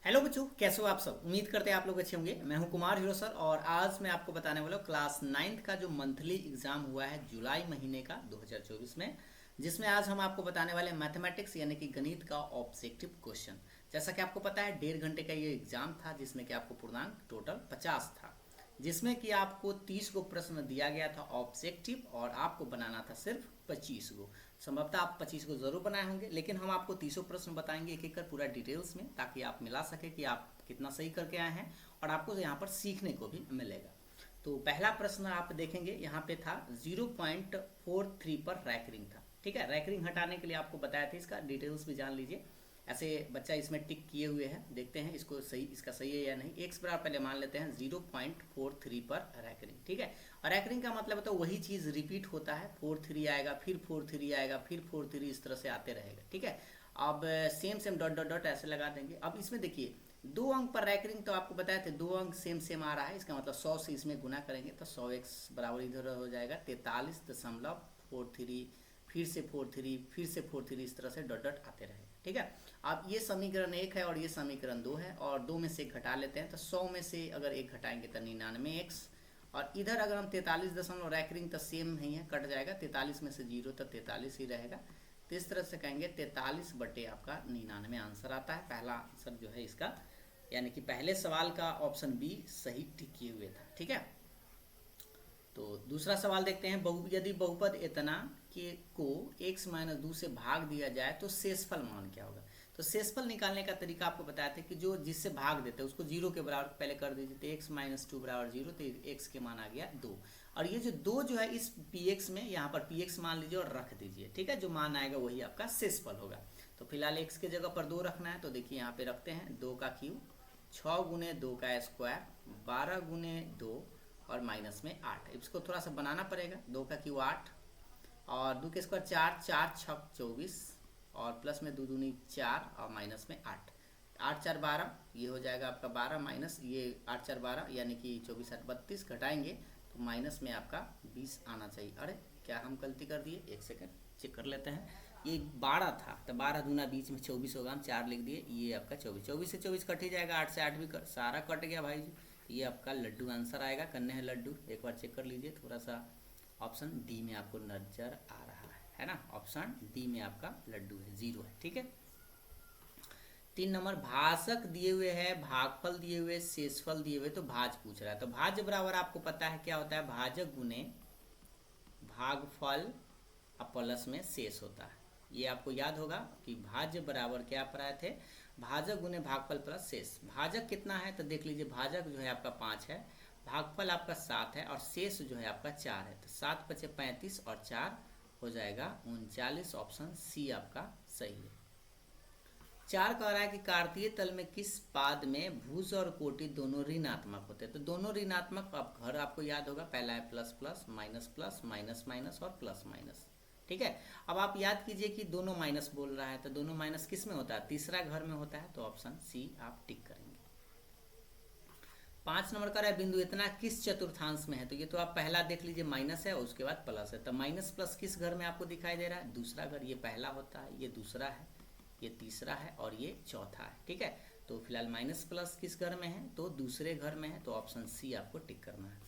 Hello बच्चों, कैसे हो आप सब। उम्मीद करते हैं आप लोग अच्छे होंगे। मैं हूं कुमार हीरो सर और आज मैं आपको बताने वाला हूं क्लास 9th का जो मंथली एग्जाम हुआ है जुलाई महीने का 2024 में, जिसमें आज हम आपको बताने वाले मैथमेटिक्स यानी कि गणित का ऑब्जेक्टिव क्वेश्चन। जैसा कि आपको पता है 1.5 घंटे का ये एग्जाम था, जिसमें कि आपको पूर्णांक टोटल 50 था, जिसमें कि आपको 30 गो प्रश्न दिया गया था ऑब्जेक्टिव और आपको बनाना था सिर्फ 25 गो। संभवतः आप 25 को जरूर बनाए होंगे, लेकिन हम आपको 30 प्रश्न बताएंगे एक एक कर पूरा डिटेल्स में, ताकि आप मिला सके कि आप कितना सही करके आए हैं और आपको यहाँ पर सीखने को भी मिलेगा। तो पहला प्रश्न आप देखेंगे यहाँ पे था 0.43 पर रैकरिंग था। ठीक है, रैकरिंग हटाने के लिए आपको बताया था, इसका डिटेल्स भी जान लीजिए। ऐसे बच्चा इसमें टिक किए हुए हैं, देखते हैं इसको सही, इसका सही है या नहीं। एक्स बराबर पहले मान लेते हैं 0.43 पर रैकरिंग। ठीक है, और रैकरिंग का मतलब तो वही चीज़ रिपीट होता है, 4 3 आएगा, फिर 4 3 आएगा, फिर 4 3, इस तरह से आते रहेगा। ठीक है, अब same same dot dot dot ऐसे लगा देंगे। अब इसमें देखिए 2 अंक पर रैकरिंग, तो आपको बताया था 2 अंक सेम सेम आ रहा है, इसका मतलब 100 से इसमें गुना करेंगे तो 100x बराबर इधर हो जाएगा 43.43, फिर से 4 3, फिर से 4 3, इस तरह से डॉट डॉट आते रहेगा। ठीक है, अब ये समीकरण 1 है और ये समीकरण 2 है, और 2 में से 1 घटा लेते हैं तो 100 में से अगर 1 घटाएंगे तो 99x, और इधर अगर हम 43 दशमलव रैकरिंग तो सेम नहीं है, कट जाएगा, 43 में से 0 तो 43 ही रहेगा। तो इस तरह से कहेंगे 43 बटे आपका 99 आंसर आता है। पहला आंसर जो है इसका, यानी कि पहले सवाल का ऑप्शन बी सही टिक किए हुए था। ठीक है, तो दूसरा सवाल देखते हैं। यदि बहुपद इतना के को x - 2 से भाग दिया जाए तो शेषफल मान क्या होगा। तो शेषफल निकालने का तरीका आपको बताया था कि जो जिससे भाग देते हैं उसको 0 के बराबर पहले कर दीजिए, तो x - 2 बराबर 0, तो x के मान आ गया 2, और ये जो 2 जो है इस px में, यहाँ पर px मान लीजिए और रख दीजिए। ठीक है, जो मान आएगा वही आपका शेषफल होगा। तो फिलहाल x के जगह पर 2 रखना है, तो देखिए यहाँ पे रखते हैं 2 का क्यूब, 6 गुने 2 का स्क्वायर, 12 गुने 2 और माइनस में 8। इसको थोड़ा सा बनाना पड़ेगा। 2 का क्यू 8 और 2 के स्क्वायर 4, 4 6 24, और प्लस में 2 दूनी 4 और माइनस में 8, 8 4 12, ये हो जाएगा आपका 12, माइनस ये 8 4 12 यानी कि 24 8 32, घटाएंगे तो माइनस में आपका 20 आना चाहिए। अरे क्या हम गलती कर दिए, एक सेकंड चेक कर लेते हैं। ये 12 था तो 12 दूना बीच में 24 होगा, हम 4 लिख दिए, ये आपका 24, 24 से 24 कट ही जाएगा, 8 से 8 भी सारा कट गया भाई जी। ये आपका लड्डू आंसर आएगा। करने हैं लड्डू, एक बार चेक कर लीजिए, थोड़ा सा ऑप्शन डी में आपको नजर आ रहा है ना, ऑप्शन डी में आपका लड्डू है, 0 है। ठीक है, 3 नंबर भाजक दिए हुए है, भागफल दिए हुए, शेषफल दिए हुए, तो भाज पूछ रहा है। तो भाज बराबर आपको पता है क्या होता है, भाजक गुने भागफल प्लस में शेष होता है। ये आपको याद होगा कि भाज्य बराबर क्या पढ़ाए थे, भाजक गुने भागफल प्लस शेष। भाजक कितना है तो देख लीजिए, भाजक जो है आपका 5 है, भागफल आपका 7 है, और शेष जो है आपका 4 है। तो 7 × 5 = 35 और 4 हो जाएगा 39, ऑप्शन सी आपका सही है। 4 कह रहा है कि कार्तीय तल में किस पाद में भुज और कोटि दोनों ऋणात्मक होते हैं। तो दोनों ऋणात्मक, अब घर आपको याद होगा, पहला है plus plus, minus plus, minus minus और प्लस माइनस। ठीक है, अब आप याद कीजिए कि दोनों माइनस बोल रहा है, तो दोनों माइनस किस में होता है, तीसरा घर में होता है, तो ऑप्शन सी आप टिक करेंगे। 5 नंबर का है बिंदु इतना किस चतुर्थांश में है। तो ये तो आप पहला देख लीजिए, माइनस है और उसके बाद प्लस है, तो माइनस प्लस किस घर में आपको दिखाई दे रहा है, दूसरा घर। ये पहला होता है, ये दूसरा है, ये तीसरा है और ये चौथा है। ठीक है, तो फिलहाल माइनस प्लस किस घर में है, तो दूसरे घर में है, तो ऑप्शन सी आपको टिक करना है।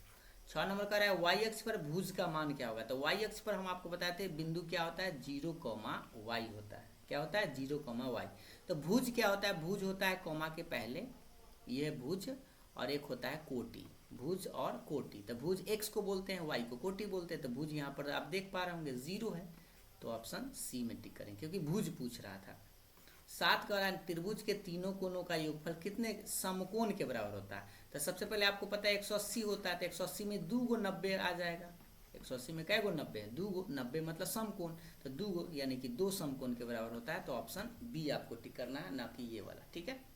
6 नंबर का है वाई अक्ष पर भुज का मान क्या होगा। तो वाई अक्ष पर हम आपको बताते हैं बिंदु क्या होता है, 0, y होता है। क्या होता है, 0, y। तो भुज क्या होता है, भुज होता है कॉमा के पहले, यह भुज, और एक होता है कोटि, भुज और कोटि। तो भुज x को बोलते हैं, y को कोटि बोलते हैं। तो भुज यहाँ पर आप देख पा रहे होंगे 0 है, तो ऑप्शन सी में टिक करें, क्योंकि भुज पूछ रहा था। 7 कह रहा है त्रिभुज के तीनों कोनों का योगफल कितने समकोण के बराबर होता है। तो सबसे पहले आपको पता है 180 होता है, तो 180 में 2 गो 90 आ जाएगा। 180 में कै गो 90 है, 2 गो 90 मतलब समकोण, तो 2 गो यानी कि 2 समकोण के बराबर होता है, तो ऑप्शन बी आपको टिक करना है, ना कि ये वाला। ठीक है,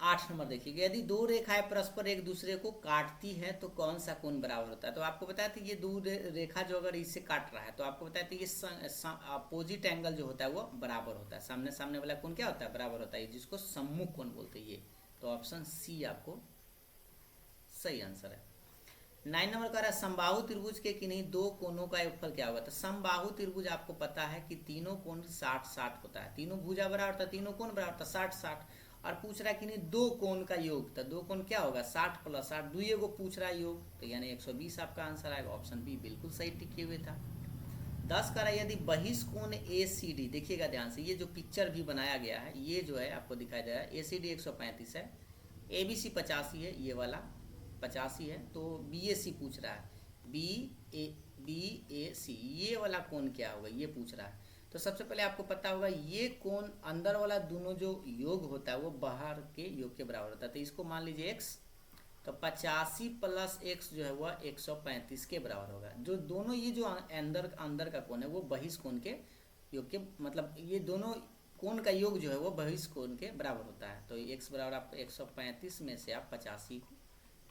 8 नंबर देखिएगा, यदि 2 रेखाएं परस्पर एक दूसरे को काटती है तो कौन सा कोण बराबर होता है। तो आपको बताया था ये 2 रेखा जो अगर इससे काट रहा है, तो आपको बताया था ये अपोजिट एंगल जो होता है वो बराबर होता है, सामने सामने वाला कोण क्या होता है, बराबर होता है, जिसको सम्मुख कोण बोलते हैं ये। तो ऑप्शन सी आपको सही आंसर है। 9 नंबर कह रहा है समबाहु त्रिभुज के किन्हीं दो कोनों का योगफल क्या होगा। तो समबाहु त्रिभुज आपको पता है कि तीनों कोण 60-60 होता है, तीनों भुजा बराबर होता है, तीनों कोण बराबर होता है 60-60। और पूछ रहा है कि नहीं दो कोण का योग, तो दो कोण क्या होगा 60 + 60, दुइये को पूछ रहा है योग, तो यानी 120 आपका आंसर आएगा। ऑप्शन बी बिल्कुल सही टिके हुए था। 10 कह रहा है यदि बहिष्कोण ACD, देखिएगा ध्यान से, ये जो पिक्चर भी बनाया गया है ये जो है आपको दिखाई दे रहा है, ACD 135 है, ABC 85 है, ये वाला 85 है, तो BAC पूछ रहा है, BAC ये वाला कोण क्या होगा ये पूछ रहा है। तो सबसे पहले आपको पता होगा ये कोण अंदर वाला दोनों जो योग होता है वो बाहर के योग के बराबर होता है, तो इसको मान लीजिए x, तो 85 + x जो है वह 135 के बराबर होगा। जो दोनों ये जो अंदर का कोण है वो बहिष्कोण के योग के, मतलब ये दोनों कोण का योग जो है वो बहिष्कोण के बराबर होता है। तो x बराबर आप 135 में से आप 85 को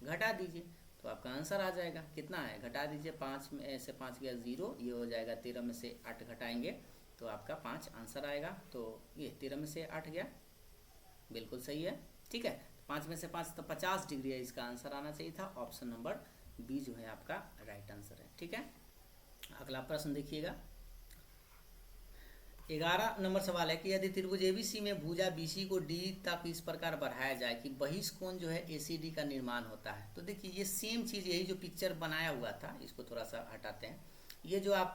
घटा दीजिए तो आपका आंसर आ जाएगा। कितना है घटा दीजिए, 5 में से 5 गया 0, ये हो जाएगा 13 में से 8 घटाएंगे तो आपका 5 आंसर आएगा। तो ये 13 में से 8 गया, बिल्कुल सही है। ठीक है, 5 में से 5 तो 50 डिग्री है, इसका आंसर आना चाहिए था। ऑप्शन नंबर बी जो है आपका राइट आंसर है। ठीक है, अगला प्रश्न देखिएगा। 11 नंबर सवाल है कि यदि त्रिभुज ABC में भुजा BC को D तक इस प्रकार बढ़ाया जाए कि बहिष्कोण जो है ACD का निर्माण होता है। तो देखिए ये सेम चीज़, यही जो पिक्चर बनाया हुआ था, इसको थोड़ा सा हटाते हैं, ये जो आप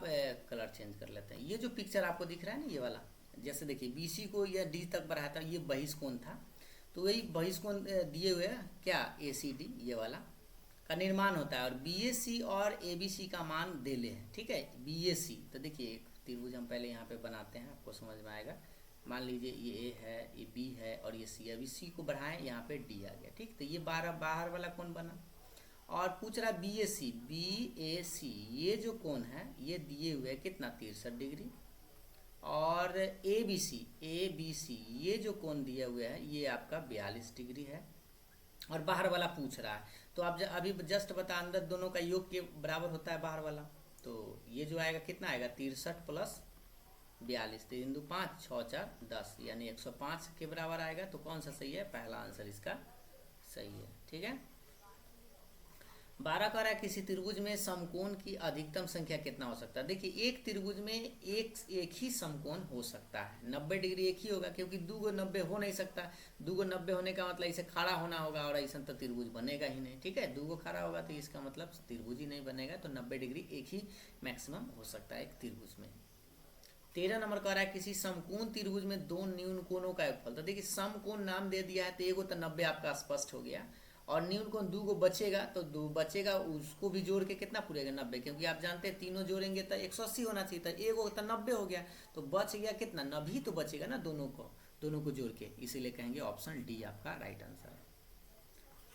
कलर चेंज कर लेते हैं, ये जो पिक्चर आपको दिख रहा है ना ये वाला, जैसे देखिए BC को या D तक बढ़ाया था, ये बहिष्कोण था, तो वही बहिष्कोण दिए हुए क्या ACD ये वाला का निर्माण होता है, और BAC और ABC का मान दे ले हैं। ठीक है, BAC, तो देखिए एक त्रिभुज हम पहले यहाँ पे बनाते हैं, आपको समझ में आएगा। मान लीजिए ये A है, ये B है और ये C, अभी C को बढ़ाएं, यहाँ पे D आ गया। ठीक, तो ये बाहर वाला कोण बना, और पूछ रहा BAC ये जो कोण है ये दिए हुए कितना 63 डिग्री, और ABC ये जो कोण दिया हुआ है ये आपका 42 डिग्री है, और बाहर वाला पूछ रहा है। तो आप अभी जस्ट बता, अंदर दोनों का योग के बराबर होता है बाहर वाला, तो ये जो आएगा कितना आएगा 63 + 42, 3 × 5 6 4 10, यानी 105 के बराबर आएगा। तो कौन सा सही है, पहला आंसर इसका सही है। ठीक है, 12 कह रहा है किसी त्रिभुज में समकोण की अधिकतम संख्या कितना हो सकता है। देखिए एक त्रिभुज में एक ही समकोण हो सकता है, 90 डिग्री एक ही होगा, क्योंकि 2 गो 90 हो नहीं सकता। 2 गो 90 होने का मतलब इसे खड़ा होना होगा, और ऐसा तो त्रिभुज बनेगा ही नहीं। ठीक है, 2 गो खड़ा होगा तो इसका मतलब त्रिभुज ही नहीं बनेगा, तो 90 डिग्री एक ही मैक्सिमम हो सकता है एक त्रिभुज में। 13 नंबर कह रहा है किसी समकोण त्रिभुज में दो न्यून कोणों का योगफल। तो देखिए समकोण नाम दे दिया है, तो एगो तो 90 आपका स्पष्ट हो गया, और न्यून कोण 2 को बचेगा, तो 2 बचेगा, उसको भी जोड़ के कितना पूरेगा 90, क्योंकि आप जानते हैं तीनों जोड़ेंगे तो 180 होना चाहिए था, एगो तो 90 हो गया, तो बच गया कितना 90 तो बचेगा ना दोनों को जोड़ के, इसीलिए कहेंगे ऑप्शन डी आपका राइट आंसर है।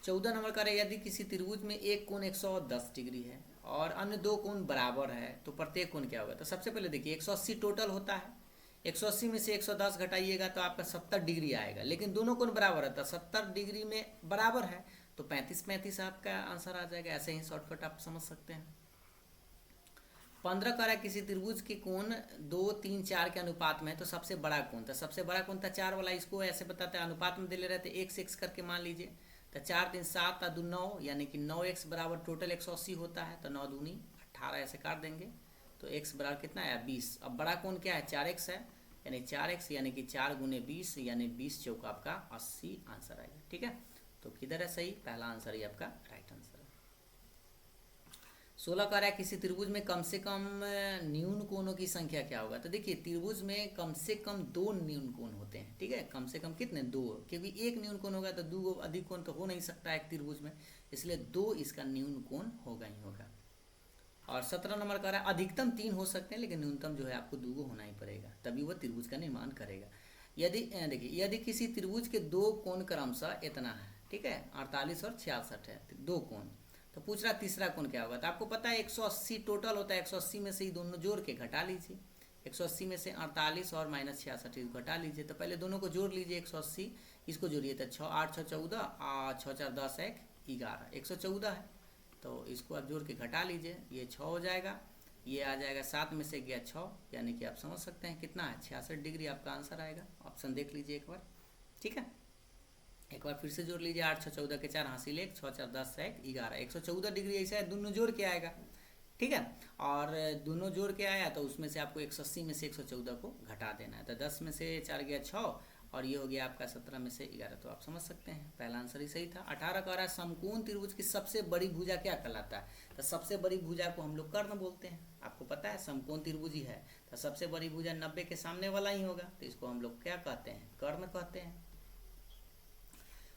14 नंबर करें यदि किसी त्रिभुज में एक कोण 110 डिग्री है और अन्य दो कोण बराबर है तो प्रत्येक कोण क्या होगा। तो सबसे पहले देखिए 180 टोटल होता है, 180 में से 110 घटाइएगा तो आपका 70 डिग्री आएगा, लेकिन दोनों कोण बराबर है तो 70 डिग्री में बराबर है तो 35 आपका आंसर आ जाएगा। ऐसे ही शॉर्टकट आप समझ सकते हैं। 15 कह रहा है किसी त्रिभुज के कोण 2 3 4 के अनुपात में है तो सबसे बड़ा कोण था, सबसे बड़ा कोण था 4 वाला, इसको ऐसे बताते हैं अनुपात में दे ले रहे थे, 1 करके मान लीजिए, तो 4 3 7 2 9, यानी कि 9x बराबर टोटल 180 होता है, तो 9 दूनी 18 ऐसे काट देंगे तो x बराबर कितना आया 20। अब बड़ा कोण क्या है 4x है, यानी 4x यानी कि 4 × 20 यानी 20 चौक आपका 80 आंसर आएगा। ठीक है, तो किधर है सही, पहला आंसर ही आपका राइट आंसर है। 16 कह रहा है किसी त्रिभुज में कम से कम न्यून कोणों की संख्या क्या होगा। तो देखिए त्रिभुज में कम से कम 2 न्यून कोण होते हैं। ठीक है, कम से कम कितने 2, क्योंकि एक न्यून कोण होगा तो 2 अधिक कोण तो हो नहीं सकता एक त्रिभुज में, इसलिए 2 इसका न्यून कोण होगा ही होगा। और 17 नंबर कह रहा है अधिकतम 3 हो सकते हैं लेकिन न्यूनतम जो है आपको 2 होना ही पड़ेगा, तभी वह त्रिभुज का निर्माण करेगा। यदि देखिए यदि किसी त्रिभुज के 2 कोण क्रमशः इतना है, ठीक है 48 और 66 है 2 कोण, तो पूछ रहा तीसरा कोण क्या होगा। तो आपको पता है 180 टोटल होता है, 180 में से ही दोनों जोड़ के घटा लीजिए, 180 में से 48 और -66 घटा लीजिए, तो पहले दोनों को जोड़ लीजिए 180, इसको जोड़िए तो 6 8 6 14 6 4 10 1 11 114 है, तो इसको आप जोड़ के घटा लीजिए, ये 6 हो जाएगा, ये आ जाएगा 7 में से गया 6, यानी कि आप समझ सकते हैं कितना है 66 डिग्री आपका आंसर आएगा। ऑप्शन देख लीजिए एक बार। ठीक है, एक बार फिर से जोड़ लीजिए, 8 6 14 के 4 हासिल 1, 6 4 10 1 11, 114 डिग्री ऐसा है, दोनों जोड़ के आएगा। ठीक है, और दोनों जोड़ के आया तो उसमें से आपको 180 में से 114 को घटा देना है। तो 10 में से 4 गया 6 और ये हो गया आपका 17 में से 11। तो आप समझ सकते हैं पहला आंसर ही सही था। 18 कह रहा है समकोण त्रिभुज की सबसे बड़ी भुजा क्या कहलाता है? तो सबसे बड़ी भुजा को हम लोग कर्ण बोलते हैं। आपको पता है समकोण त्रिभुज ही है तो सबसे बड़ी भुजा 90 के सामने वाला ही होगा, तो इसको हम लोग क्या कहते हैं? कर्ण कहते हैं।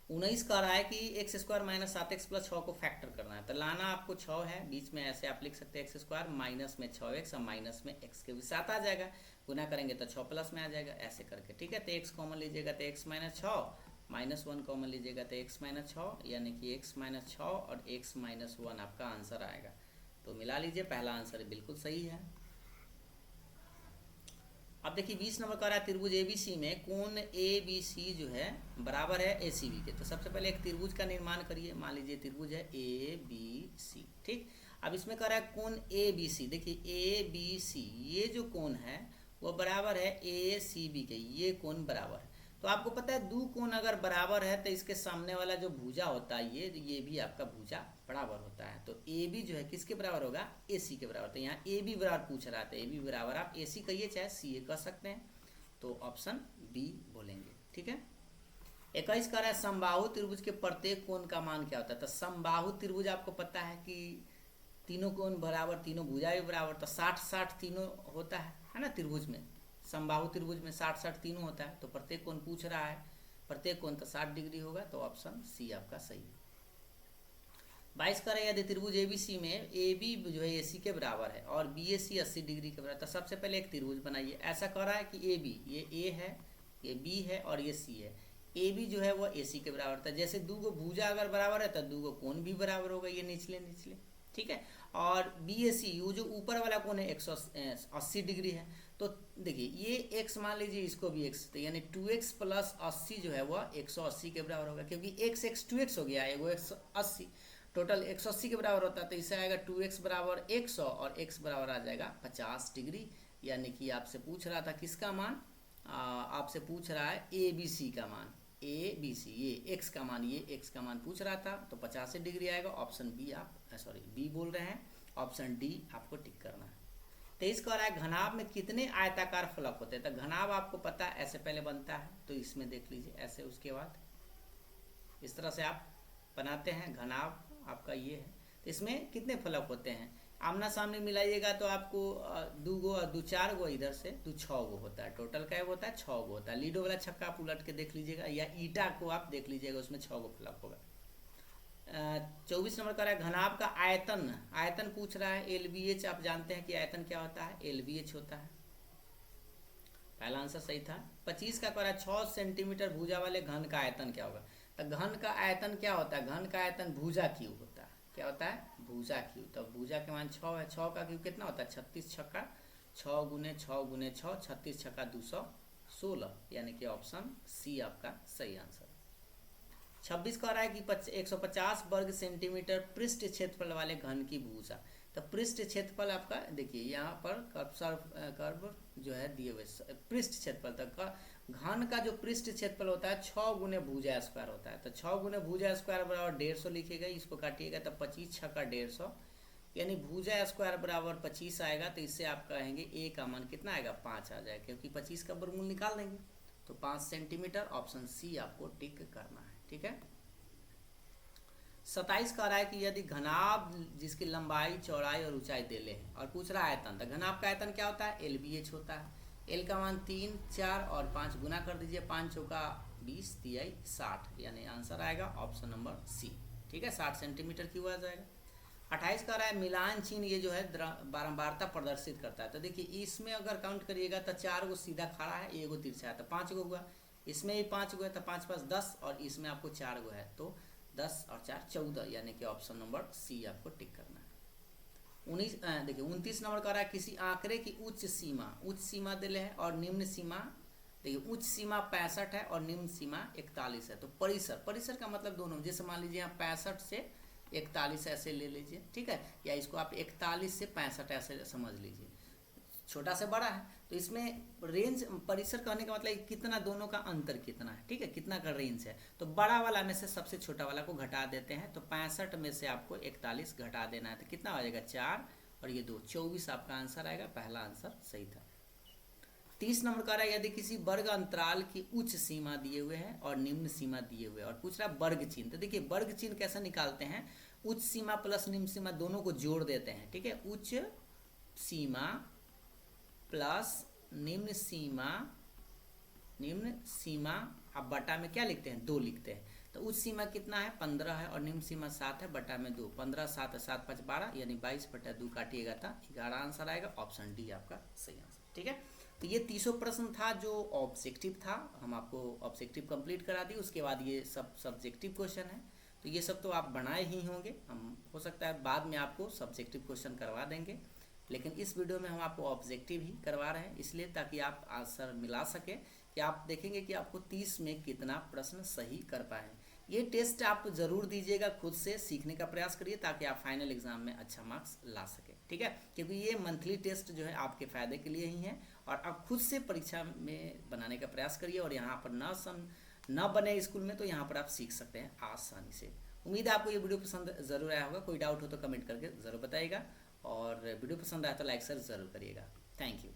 19 कह रहा है कि x square minus 7x plus 6 को फैक्टर करना है। तो लाना आपको 6 है, बीच में ऐसे आप लिख सकते हैं एक्स स्क्वायर माइनस में 6x और माइनस में x के भी साथ आ जाएगा, गुना करेंगे तो 6 प्लस में आ जाएगा ऐसे करके। ठीक है, तो x कॉमन लीजिएगा तो x माइनस 6, माइनस 1 कॉमन लीजिएगा तो x माइनस 6, यानी कि x माइनस 6 और x माइनस 1 आपका आंसर आएगा। तो मिला लीजिए, पहला आंसर बिल्कुल सही है। अब देखिए 20 नंबर का रहा है त्रिभुज एबीसी में कोण एबीसी जो है बराबर है एसीबी के। तो सबसे पहले एक त्रिभुज का निर्माण करिए। मान लीजिए त्रिभुज है एबीसी। ठीक, अब इसमें कह रहा है कोण एबीसी। देखिए एबीसी ये जो कोण है वो बराबर है एसीबी के, ये कोण बराबर है। तो आपको पता है दो कोण अगर बराबर है तो इसके सामने वाला जो भुजा होता है ये भी आपका भुजा बराबर होता है। तो ए बी जो है किसके बराबर होगा? ए सी के बराबर। तो यहाँ ए बी बराबर पूछ रहा था, ए बी बराबर आप ए सी कहिए चाहे सी ए कह सकते हैं, तो ऑप्शन बी बोलेंगे। ठीक है, 21 कह रहा है समबाहु त्रिभुज के प्रत्येक कोण का मान क्या होता है? तो समबाहु त्रिभुज आपको पता है कि तीनों कोण बराबर, तीनों भुजा भी बराबर, तो 60-60 तीनों होता है ना त्रिभुज में। समबाहु त्रिभुज में 60-60 तीनों होता है। तो प्रत्येक कोण पूछ रहा है, प्रत्येक कोण तो 60 डिग्री होगा, तो ऑप्शन सी आपका सही है। 22 कर रहे यदि त्रिभुज एबीसी में ए बी जो है एसी के बराबर है और बी ए सी 80 डिग्री के बराबर, तो सबसे पहले एक त्रिभुज बनाइए। ऐसा कह रहा है कि ए बी, ये ए है, ये बी है और ये सी है। ए बी जो है वो ए सी के बराबर था। जैसे दो गो भुजा अगर बराबर है तो दो गो कोण भी बराबर होगा, ये निचले निचले। ठीक है, और बी ए सी ये जो ऊपर वाला कोण है 180 डिग्री है। तो देखिए ये x मान लीजिए, इसको भी x, तो यानी 2x प्लस 80 जो है वह 180 के बराबर होगा, क्योंकि x 2x हो गया है, वो 180 टोटल 180 के बराबर होता है। तो इससे आएगा 2x बराबर 100 और x बराबर आ जाएगा 50 डिग्री। यानी कि आपसे पूछ रहा था किसका मान? आपसे पूछ रहा है ए बी सी का मान, ए बी सी, ये x का मान, ये x का मान पूछ रहा था, तो 50 डिग्री आएगा। ऑप्शन बी आप बी बोल रहे हैं, ऑप्शन डी आपको टिक करना है। 23 कह रहा है घनाभ में कितने आयताकार फलक होते हैं? तो घनाभ आपको पता है ऐसे पहले बनता है, तो इसमें देख लीजिए ऐसे, उसके बाद इस तरह से आप बनाते हैं। घनाभ आपका ये है, तो इसमें कितने फलक होते हैं? आमना सामने मिलाइएगा तो आपको दो चार गो इधर से 6 गो होता है। टोटल क्या होता है? 6 गो होता है। लीडो वाला छक्का आप उलट के देख लीजिएगा, या ईटा को आप देख लीजिएगा, उसमें 6 गो फलक होगा। 24 नंबर का रहा है घनाभ का आयतन, आयतन पूछ रहा है। LBH आप जानते हैं कि आयतन क्या होता है? LBH होता है। पहला आंसर सही था। 25 का कह रहा है 6 सेंटीमीटर भुजा वाले घन का आयतन क्या होगा? तो घन का आयतन क्या होता है? घन का आयतन भुजा क्यूब होता है। क्या होता है? भुजा क्यूब। तो भुजा के मान 6 है, 6 का क्यूब कितना होता है? 36 छक्का 6 गुने 6 गुने 6, 36 छक्का 216, यानी कि ऑप्शन सी आपका सही आंसर। 26 कह रहा है कि 150 वर्ग सेंटीमीटर पृष्ठ क्षेत्रफल वाले घन की भुजा। तो पृष्ठ क्षेत्रफल आपका देखिए यहाँ पर कर्व जो है दिए हुए पृष्ठ क्षेत्रफल तक घन का जो पृष्ठ क्षेत्रफल होता है 6 गुने भुजा स्क्वायर होता है। तो 6 गुने भुजा स्क्वायर बराबर 150 लिखिएगा, इसको काटिएगा तो 25 छक्का 150, यानी भुजा स्क्वायर बराबर 25 आएगा। तो इससे आप कहेंगे ए का मान कितना आएगा? 5 आ जाएगा, क्योंकि 25 का वर्गमूल निकाल देंगे। तो 5 सेंटीमीटर, ऑप्शन सी आपको टिक करना है। ठीक है, 27 कह रहा है कि यदि घनाभ जिसकी लंबाई चौड़ाई और ऊंचाई दे ले और पूछ रहा है आयतन, तो घनाभ का आयतन क्या होता है? LBH होता है। L का मान 3, 4 और 5 गुना कर दीजिए, 5 चौका 20, 3 60, यानी आंसर आएगा ऑप्शन नंबर सी। ठीक है, 60 सेंटीमीटर क्यूब आ जाएगा। 28 कह रहा है मिलान चिन्ह ये जो है बारंबारता प्रदर्शित करता है। तो देखिए इसमें अगर काउंट करिएगा तो 4 गो सीधा खड़ा है, 1 गो तिरछा है, तो 5 गो हुआ। इसमें भी 5 गो है, तो 5 5 10, और इसमें आपको 4 गो है, तो 10 और 4 14, यानी कि ऑप्शन नंबर सी आपको टिक करना है। 29 नंबर कह रहा है किसी आंकड़े की उच्च सीमा दिले है और निम्न सीमा, देखिए उच्च सीमा 65 है और निम्न सीमा 41 है। तो परिसर का मतलब दोनों, जैसे मान लीजिए यहाँ 65 से 41 ऐसे ले लीजिए, ठीक है, या इसको आप 41 से 65 ऐसे समझ लीजिए, छोटा से बड़ा है। तो इसमें रेंज परिसर कहने का मतलब कितना दोनों का अंतर कितना है, ठीक है, कितना का रेंज है। तो बड़ा वाला में से सबसे छोटा वाला को घटा देते हैं, तो 65 में से आपको 41 घटा देना है, तो कितना आ जाएगा 4 और ये 2, 24 आपका आंसर आएगा। पहला आंसर सही था। 30 नंबर कह रहा है यदि किसी वर्ग अंतराल की उच्च सीमा दिए हुए है और निम्न सीमा दिए हुए और पूछ रहा है वर्ग चिन्ह। तो देखिए वर्ग चिन्ह कैसे निकालते हैं, उच्च सीमा प्लस निम्न सीमा दोनों को जोड़ देते हैं, ठीक है, उच्च सीमा प्लस निम्न सीमा अब बटा में क्या लिखते हैं 2 लिखते हैं। तो उच्च सीमा कितना है 15 है और निम्न सीमा 7 है, बटा में 2, 15 7 7 5 12 यानी 22/2 काटिएगा था 11 आंसर आएगा। ऑप्शन डी आपका सही आंसर, ठीक है। तो ये 30 प्रश्न था जो ऑब्जेक्टिव था, हम आपको ऑब्जेक्टिव कंप्लीट करा दी। उसके बाद ये सब सब्जेक्टिव क्वेश्चन है, तो ये सब तो आप बनाए ही होंगे, हम हो सकता है बाद में आपको सब्जेक्टिव क्वेश्चन करवा देंगे, लेकिन इस वीडियो में हम आपको ऑब्जेक्टिव ही करवा रहे हैं, इसलिए ताकि आप आंसर मिला सके कि आप देखेंगे कि आपको 30 में कितना प्रश्न सही कर पाए। ये टेस्ट आप ज़रूर दीजिएगा, खुद से सीखने का प्रयास करिए ताकि आप फाइनल एग्जाम में अच्छा मार्क्स ला सकें, ठीक है। क्योंकि ये मंथली टेस्ट जो है आपके फ़ायदे के लिए ही है और आप खुद से परीक्षा में बनाने का प्रयास करिए और यहाँ पर न बने स्कूल में, तो यहाँ पर आप सीख सकते हैं आसानी से। उम्मीद है आपको ये वीडियो पसंद ज़रूर आया होगा। कोई डाउट हो तो कमेंट करके ज़रूर बताइएगा और वीडियो पसंद आया तो लाइक शेयर ज़रूर करिएगा। Thank you.